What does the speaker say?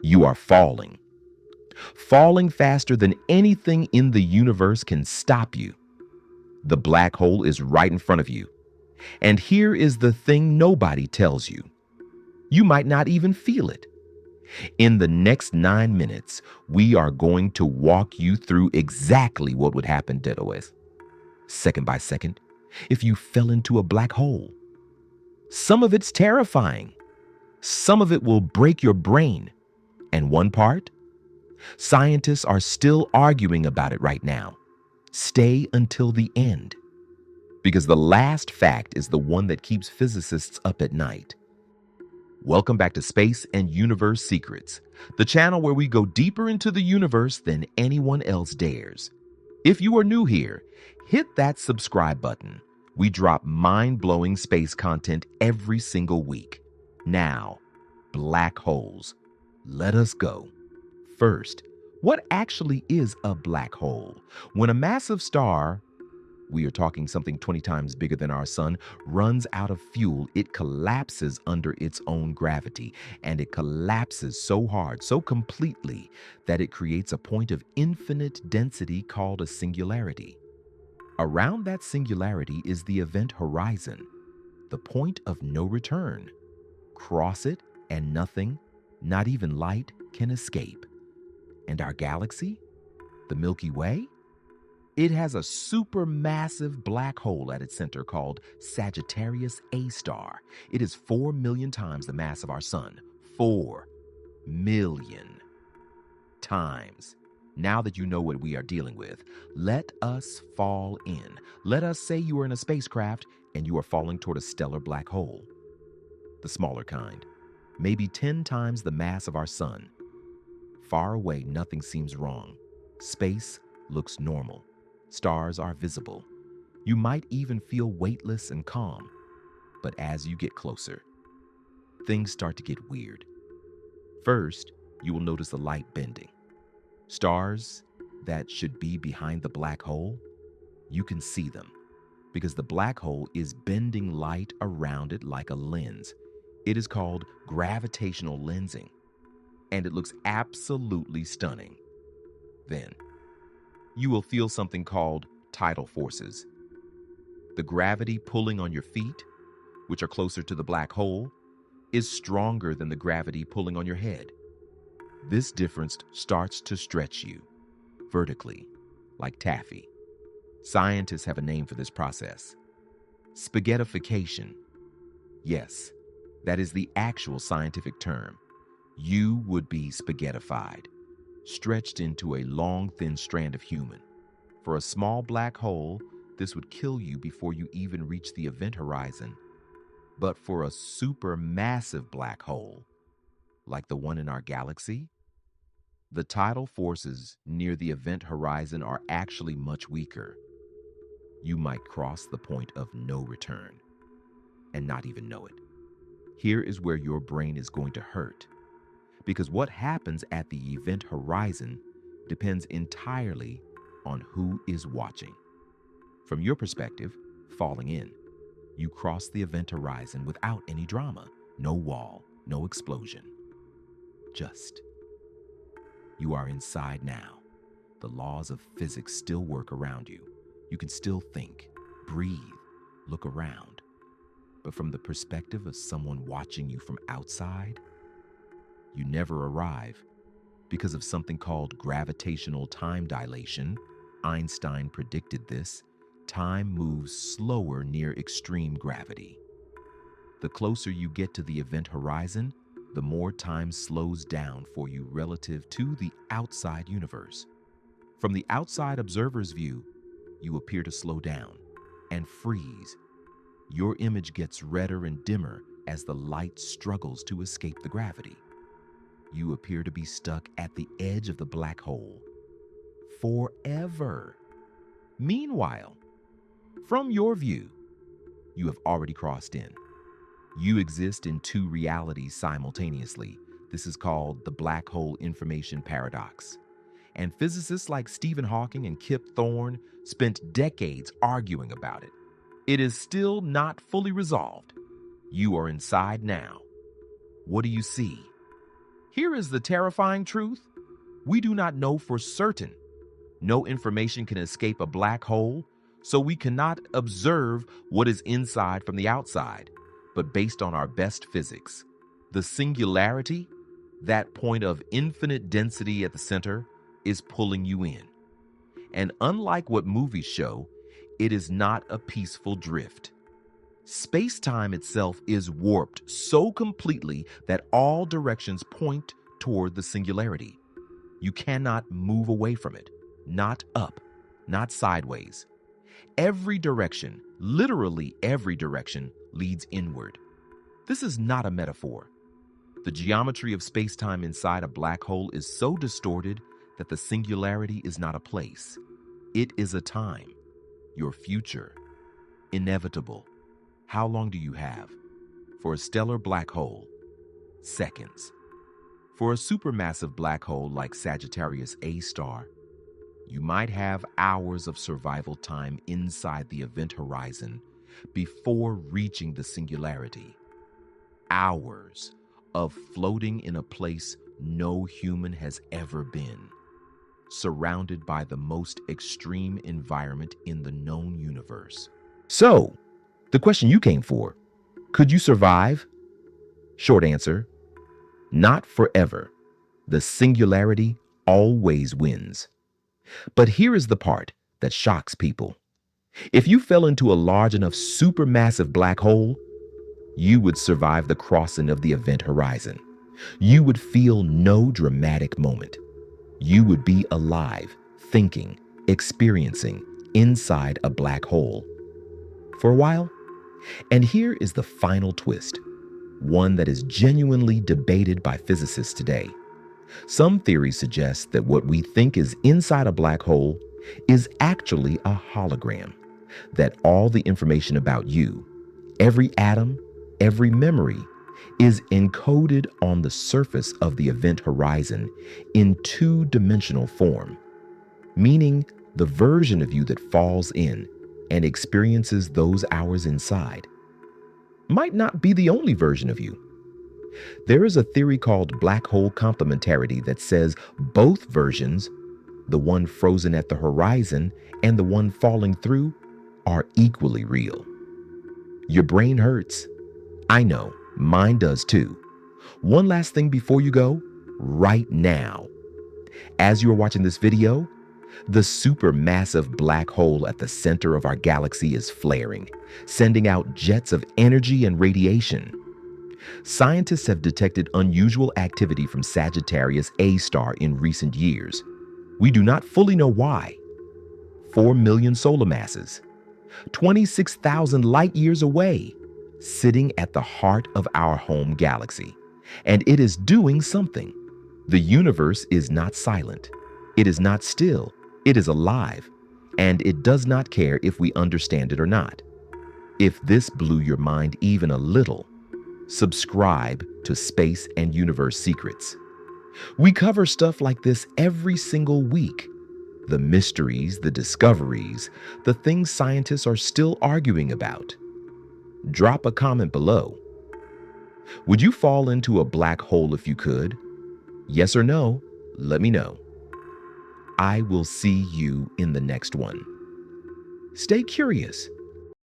You are falling. Falling faster than anything in the universe can stop you. The black hole is right in front of you. And here is the thing nobody tells you. You might not even feel it. In the next 9 minutes, we are going to walk you through exactly what would happen, Dedoes, second by second, if you fell into a black hole. Some of it's terrifying. Some of it will break your brain. And one part? Scientists are still arguing about it right now. Stay until the end. Because the last fact is the one that keeps physicists up at night. Welcome back to Space and Universe Secrets, the channel where we go deeper into the universe than anyone else dares. If you are new here, hit that subscribe button. We drop mind-blowing space content every single week. Now, black holes. Let us go. First, what actually is a black hole? When a massive star, we are talking something 20 times bigger than our sun, runs out of fuel, it collapses under its own gravity. And it collapses so hard, so completely, that it creates a point of infinite density called a singularity. Around that singularity is the event horizon, the point of no return. Cross it and nothing, not even light, can escape. And our galaxy? The Milky Way? It has a supermassive black hole at its center called Sagittarius A star. It is 4 million times the mass of our sun. 4 million times. Now that you know what we are dealing with, let us fall in. Let us say you are in a spacecraft and you are falling toward a stellar black hole. The smaller kind, maybe 10 times the mass of our sun. Far away, nothing seems wrong. Space looks normal. Stars are visible. You might even feel weightless and calm. But as you get closer, things start to get weird. First, you will notice the light bending. Stars that should be behind the black hole, you can see them because the black hole is bending light around it like a lens. It is called gravitational lensing, and it looks absolutely stunning. Then, you will feel something called tidal forces. The gravity pulling on your feet, which are closer to the black hole, is stronger than the gravity pulling on your head. This difference starts to stretch you vertically, like taffy. Scientists have a name for this process. Spaghettification. Yes, that is the actual scientific term. You would be spaghettified, stretched into a long, thin strand of human. For a small black hole, this would kill you before you even reach the event horizon. But for a supermassive black hole, like the one in our galaxy, the tidal forces near the event horizon are actually much weaker. You might cross the point of no return and not even know it. Here is where your brain is going to hurt. Because what happens at the event horizon depends entirely on who is watching. From your perspective, falling in, you cross the event horizon without any drama, no wall, no explosion. Just, you are inside now. The laws of physics still work around you. You can still think, breathe, look around. But from the perspective of someone watching you from outside, you never arrive. Because of something called gravitational time dilation, Einstein predicted this, time moves slower near extreme gravity. The closer you get to the event horizon, the more time slows down for you relative to the outside universe. From the outside observer's view, you appear to slow down and freeze. Your image gets redder and dimmer as the light struggles to escape the gravity. You appear to be stuck at the edge of the black hole forever. Meanwhile, from your view, you have already crossed in. You exist in two realities simultaneously. This is called the black hole information paradox. And physicists like Stephen Hawking and Kip Thorne spent decades arguing about it. It is still not fully resolved. You are inside now. What do you see? Here is the terrifying truth. We do not know for certain. No information can escape a black hole, so we cannot observe what is inside from the outside. But based on our best physics, the singularity, that point of infinite density at the center, is pulling you in. And unlike what movies show, it is not a peaceful drift. Space-time itself is warped so completely that all directions point toward the singularity. You cannot move away from it, not up, not sideways. Every direction, literally every direction, leads inward. This is not a metaphor. The geometry of space-time inside a black hole is so distorted that the singularity is not a place. It is a time, your future, inevitable. How long do you have? For a stellar black hole, seconds. For a supermassive black hole like Sagittarius A star, you might have hours of survival time inside the event horizon before reaching the singularity. Hours of floating in a place no human has ever been, surrounded by the most extreme environment in the known universe. So, the question you came for, could you survive? Short answer, not forever. The singularity always wins. But here is the part that shocks people. If you fell into a large enough supermassive black hole, you would survive the crossing of the event horizon. You would feel no dramatic moment. You would be alive, thinking, experiencing inside a black hole for a while. And here is the final twist, one that is genuinely debated by physicists today. Some theories suggest that what we think is inside a black hole is actually a hologram, that all the information about you, every atom, every memory, is encoded on the surface of the event horizon in two-dimensional form, meaning the version of you that falls in and experiences those hours inside might not be the only version of you. There is a theory called black hole complementarity that says both versions, the one frozen at the horizon and the one falling through, are equally real. Your brain hurts. I know, mine does too. One last thing before you go, right now. As you are watching this video, the supermassive black hole at the center of our galaxy is flaring, sending out jets of energy and radiation. Scientists have detected unusual activity from Sagittarius A star in recent years. We do not fully know why. 4 million solar masses, 26,000 light years away, sitting at the heart of our home galaxy. And it is doing something. The universe is not silent. It is not still. It is alive. And it does not care if we understand it or not. If this blew your mind even a little, subscribe to Space and Universe Secrets. We cover stuff like this every single week. The mysteries, the discoveries, the things scientists are still arguing about. Drop a comment below. Would you fall into a black hole if you could? Yes or no? Let me know. I will see you in the next one. Stay curious.